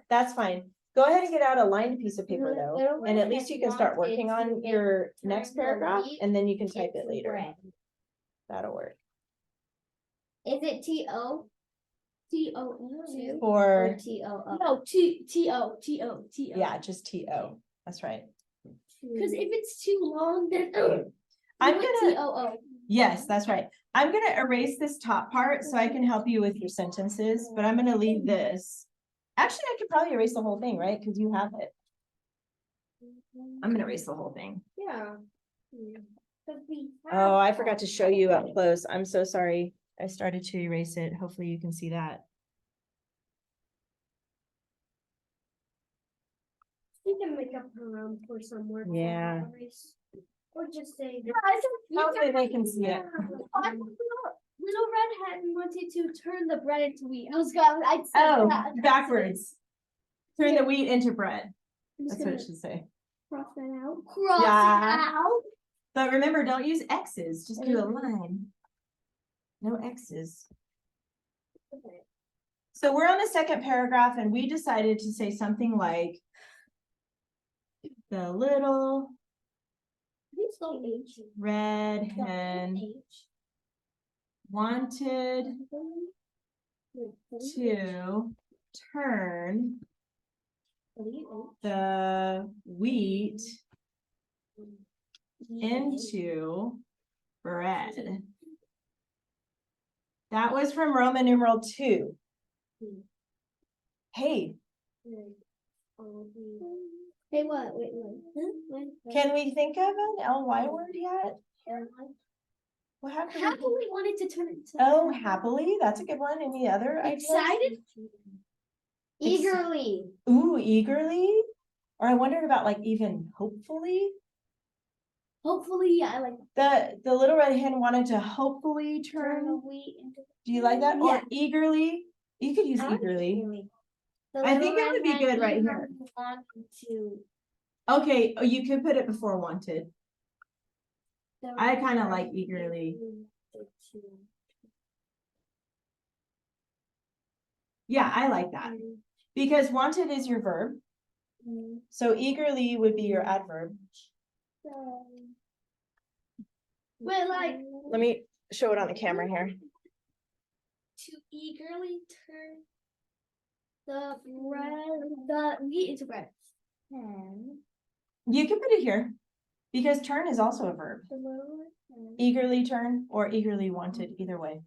that's fine. Go ahead and get out a lined piece of paper though, and at least you can start working on your next paragraph and then you can type it later. That'll work. Is it TO? TO. For, TOO? No, TO. yeah, just TO. That's right. Because if it's too long, then I'm gonna, TOO. yes, that's right. I'm gonna erase this top part so I can help you with your sentences, but I'm gonna leave this. Actually, I could probably erase the whole thing, right? Because you have it. I'm gonna erase the whole thing. Yeah. Oh, I forgot to show you up close. I'm so sorry. I started to erase it. Hopefully you can see that. You can make up her own for somewhere. Yeah. Or just say. Hopefully they can see it. Little Red Hen wanted to turn the bread into wheat. I'd say Oh, that. backwards. Turn the wheat into bread. I'm just That's what gonna it should say. cross that out. Cross Yeah. it out. But remember, don't use X's. Just do a line. No X's. Okay. So we're on the second paragraph and we decided to say something like the little Please don't H. red hen H. wanted to turn the wheat into bread. That was from Roman numeral 2. Hey, Hey, what? Wait. can we think of an LY word yet? What happened? Happily wanted to turn it into. Oh, happily. That's a good one. Any other ideas? Excited? Eagerly. Ooh, eagerly. Or I wondered about like even hopefully. Hopefully, I like. The little red hen wanted to hopefully Turn the turn. wheat into. Do you like that? Yeah. Or eagerly? You could use I like eagerly. The I think little it would be red hen good right eagerly here. wanted to. Okay, oh, you could put it before wanted. The I kind of red like hen eagerly. wanted to. Yeah, I like that. Because wanted is your verb. So eagerly would be your adverb. But like Let me show it on the camera here. to eagerly turn the wheat into bread. You can put it here because turn is also a verb. Eagerly turn or eagerly wanted, either way.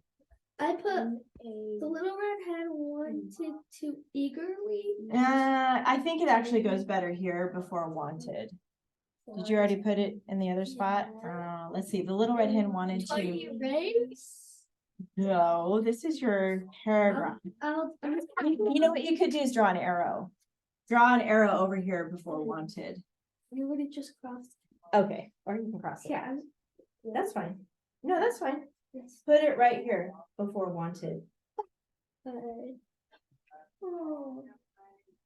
I put the little red hen wanted to eagerly. I think it actually goes better here before wanted. Did you already put it in the other spot? Let's see. The little red hen wanted Are to. you ready? No, this is your paragraph. You know what you could do is draw an arrow. Draw an arrow over here before wanted. You would have just crossed. Okay, or you can cross it. Yeah. That's fine. No, that's fine. Yes. Put it right here before wanted. Oh.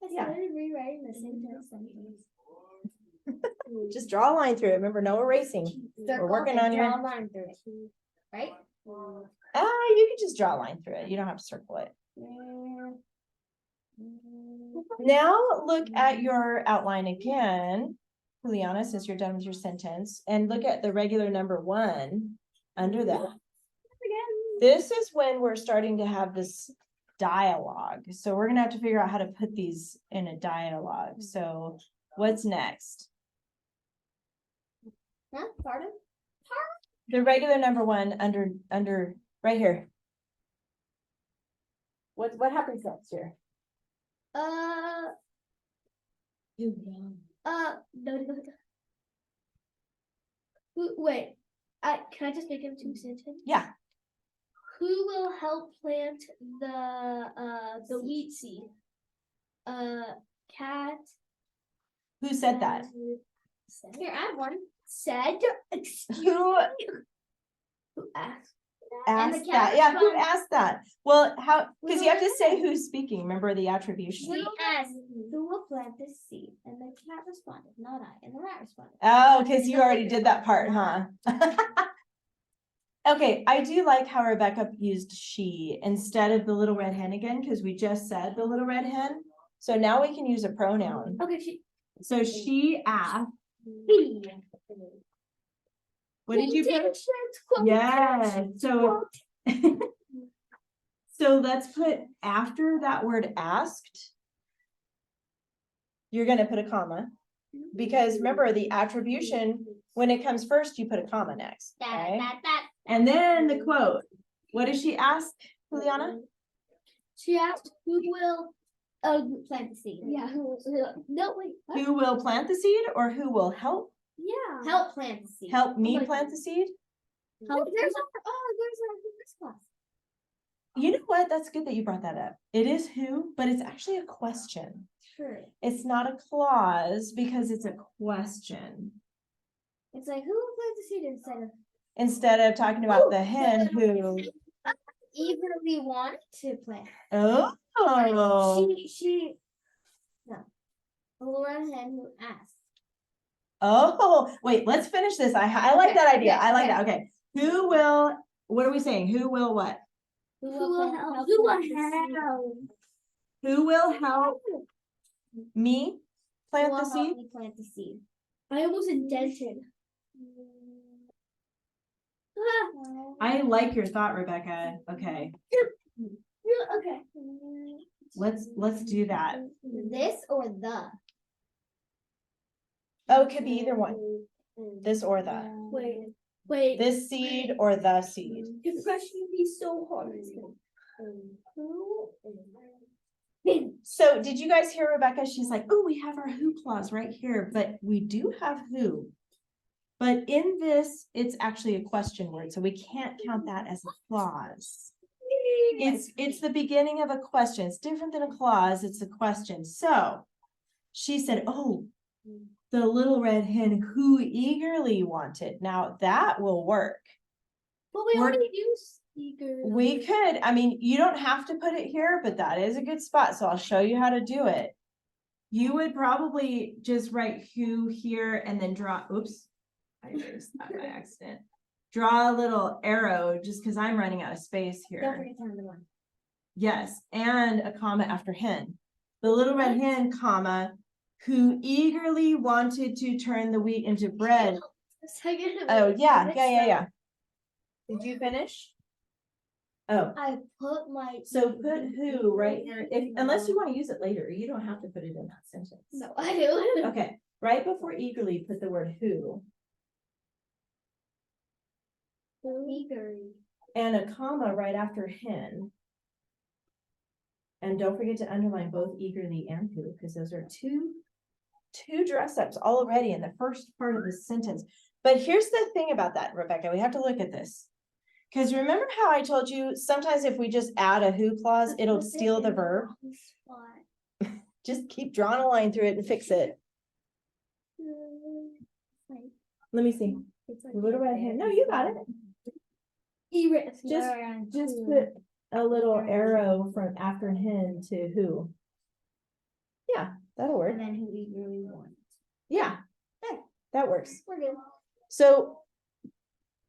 I Yeah. started rewriting the same sentence. Just draw a line through it. Remember, no erasing. Circle working and on your- draw a line through it. Right? You can just draw a line through it. You don't have to circle it. Now look at your outline again, Juliana, since you're done with your sentence, and look at the regular number 1 under that. This is when we're starting to have this dialogue. So we're gonna have to figure out how to put these in a dialogue. So what's next? Huh? Pardon? The regular number 1 under right here. What happens next here? No. Wait. Can I just make it 2 sentences? Yeah. Who will help plant the wheat seed? Cat. Who said that? Here, I have one. Said, excuse Who who asked? And the asked cat that? Yeah, who responded. asked that? Well, how, because you have to Little say Red who's speaking. Remember the attribution? She asked, "Who will plant this seed?" And the cat responded, "Not I." And the rat responded. Oh, because you already did that part, huh? Okay, I do like how Rebecca used she instead of the little red hen again, because we just said the little red hen. So now we can use a pronoun. Okay, So she asked, he. what did you put? Quotations, Yeah, so, quote. so let's put after that word asked. You're gonna put a comma, because remember the attribution, when it comes first, you put a comma next, okay? And then the quote, what does she ask, Juliana? She asked, who will Plant the seed. yeah, no wait, what? Who will plant the seed or who will help, Yeah. Help plant the seed. help me my plant the seed? Oh, there's a this class. You know what? That's good that you brought that up. It is who, but it's actually a question. True. It's not a clause because it's a question. It's like, who will plant the seed Instead of talking about the hen who, eagerly want to plant. oh, She no. The little red hen who asked. oh, wait, let's finish this. I like Okay, that idea. okay, I like okay. that. Okay. Who will, what are we saying? Who will what? Who will help? Who will help? Who will help me plant the seed? Plant the seed. I almost indented. I like your thought, Rebecca. Okay, Okay. let's do that. This or the? Oh, it could be either one. This or the. Wait. This seed or the seed. You're pressuring me so hard. So did you guys hear Rebecca? She's like, oh, we have our who clause right here, but we do have who. But in this, it's actually a question word, so we can't count that as a clause. It's the beginning of a question. It's different than a clause. It's a question. So she said, oh, the little red hen who eagerly wanted. Now that will work. But we We're- already used eager. We could, I mean, you don't have to put it here, but that is a good spot. So I'll show you how to do it. You would probably just write who here and then draw, oops. I erased that by accident. Draw a little arrow just because I'm running out of space Don't here. forget to have the one. Yes, and a comma after hen. The little red hen, comma, who eagerly wanted to turn the wheat into bread. Oh, yeah. Did you finish? Oh, I put my. so put who right here, if, unless you want to use it later, you don't have to put it in that sentence. No, I do. Okay, right before eagerly, put the word who. Eagerly. And a comma right after hen. And don't forget to underline both eagerly and who, because those are two dress ups already in the first part of the sentence. But here's the thing about that, Rebecca, we have to look at this. Because remember how I told you, sometimes if we just add a who clause, it'll steal the verb. Just keep drawing a line through it and fix it. Let me see. Little red hen. No, you got it. Just put a little arrow from after hen to who. Yeah, that'll work. And then who eagerly wants. Yeah, that works. We're good. So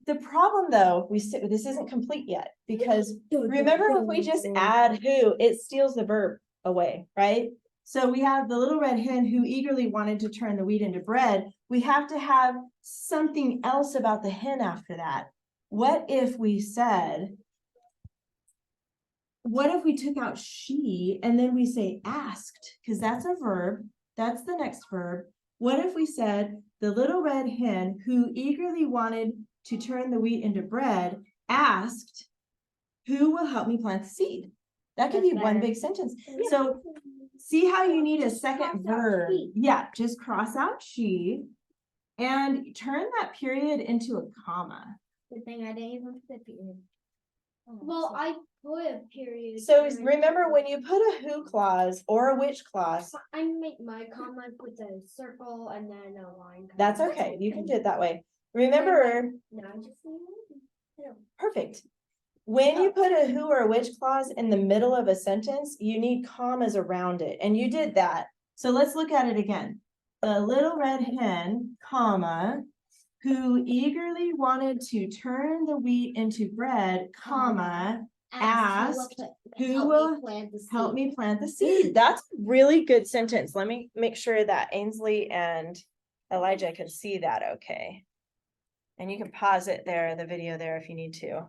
the problem though, this isn't complete yet, because remember if we just add who, it steals the verb away, right? So we have the little red hen who eagerly wanted to turn the wheat into bread. We have to have something else about the hen after that. What if we said, what if we took out she and then we say asked, because that's a verb, that's the next verb. What if we said the little red hen who eagerly wanted to turn the wheat into bread asked, who will help me plant the seed? That could That's be one better. big sentence. So see how you need a second verb. Yeah, just cross out she and turn that period into a comma. Good thing I didn't even put the period. Well, I put a period. So during- remember, when you put a who clause or a which clause, I make my comma with a circle and then a line. that's okay. You can do it that way. Remember, No, I'm just perfect. When you put a who or a which clause in the middle of a sentence, you need commas around it, and you did that. So let's look at it again. The little red hen, comma, who eagerly wanted to turn the wheat into bread, comma, asked, who will help me plant the seed. That's a really good sentence. Let me make sure that Ainsley and Elijah can see that okay. And you can pause it there, the video there if you need to.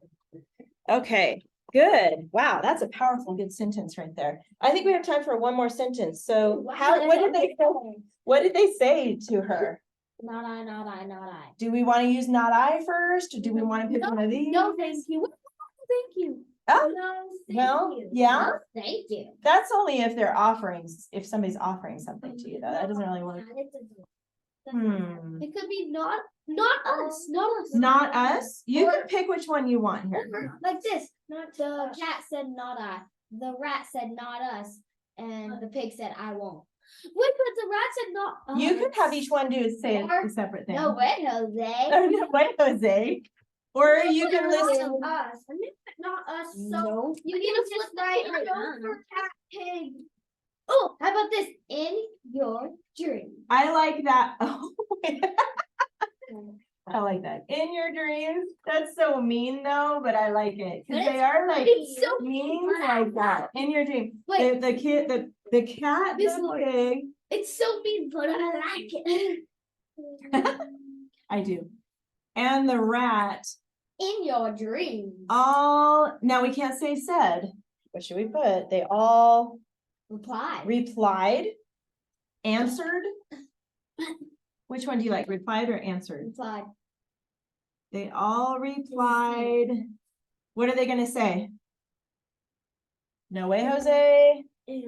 Okay, good. Wow, that's a powerful, good sentence right there. I think we have time for one more sentence. So what did they say to her? Not I, not I, not I. Do we want to use not I first, or do we want to pick one of these? No, thank you. Thank you. Oh, No, thank well, you. yeah. No, thank you. That's only if they're offerings, if somebody's offering something to you, though. That doesn't really work. It could be not us, not us. Not us? You can pick which one you want here. Like this. Not the cat said not I. The rat said not us. And the pig said I won't. Wait, but the rat said not us. You can have each one do say a separate thing. No way, Jose. Oh, no way, Jose. Or you can list. us. Not us. So No. you need to flip right for cat pig. Oh, how about this? In your dream. I like that. Oh, I like that. In your dreams. That's so mean though, but I like it. Cause they are like It's so memes like that. In your dream. Wait. The kid, the cat, This the one. pig. It's so mean, but I like it. I do. And the rat. In your dreams. All, now we can't say said. What should we put? They all Reply. replied, answered. Which one do you like? Replied or answered? Replied. They all replied. What are they gonna say? No way, Jose. In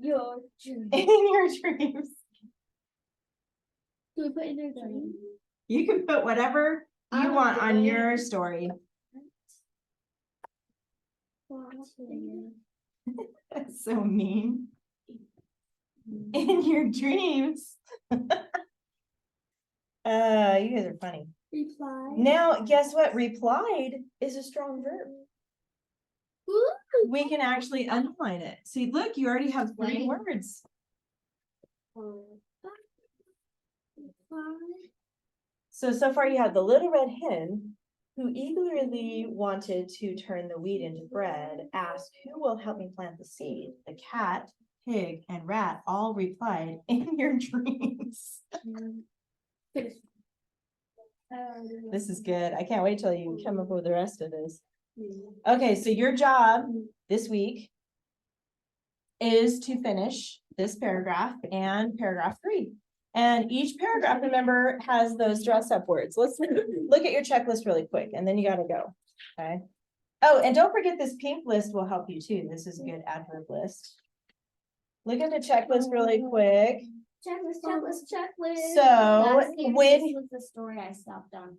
your dreams. In your dreams. do we put in their dream? You can put whatever you want on your story. That's so mean. In your dreams. You guys are funny. Reply. Now, guess what? Replied is a strong verb. We can actually underline it. See, look, you already have 3 words. So far you have the little red hen who eagerly wanted to turn the wheat into bread, asked, who will help me plant the seed? The cat, pig, and rat all replied, in your dreams. This is good. I can't wait till you come up with the rest of this. Okay, so your job this week is to finish this paragraph and paragraph 3. And each paragraph, remember, has those dress up words. Let's look at your checklist really quick, and then you gotta go, okay? Oh, and don't forget this pink list will help you too. This is a good adverb list. Look at the checklist really quick. Checklist. So, This when, was the story I stopped on.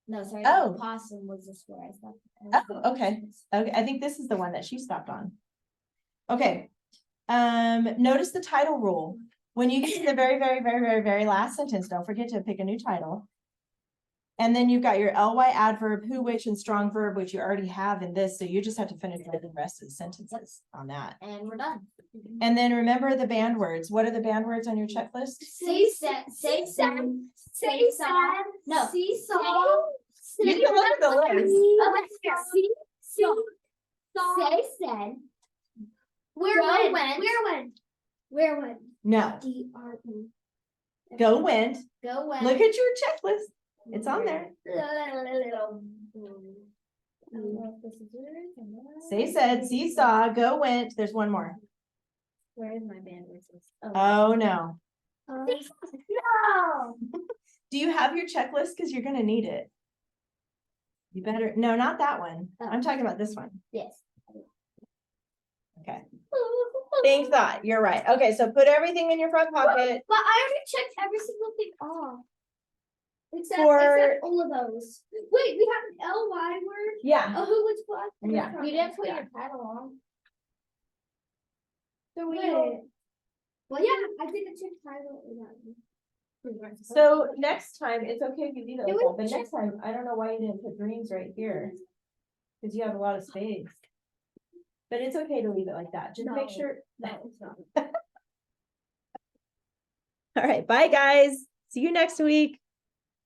No, sorry, Oh. the possum was the story I stopped on. Oh, okay. Okay, I think this is the one that she stopped on. Okay. Notice the title rule. When you get to the very last sentence, don't forget to pick a new title. And then you've got your ly adverb, who, which, and strong verb, which you already have in this. So you just have to finish the rest of the sentences on that. And we're done. And then remember the band words. What are the band words on your checklist? Say sad. Say sad. Say sad. No. Seesaw. You can look at the list. Say said. Where went. Where went? No. D-R-E. Go went. Go went. Look at your checklist. It's on there. Say said, seesaw, go went. There's one more. Where is my band versus? Oh, no. No. Do you have your checklist? Because you're gonna need it. You better, no, not that one. I'm talking about this one. Yes. Okay. Think thought, you're right. Okay, so put everything in your front pocket. But I already checked every single thing off. Except For- all of those. Wait, we have an ly word. Yeah. Oh, which block? Yeah. You didn't put Yeah. your title on. So we Wait. Well, yeah, I did the chick title. So next time, it's okay if you leave it like It that, was but next time, I don't know why you didn't put greens right here. Cause you have a lot of space. But it's okay to leave it like that, just make No. sure. No, it's not. All right, bye guys. See you next week.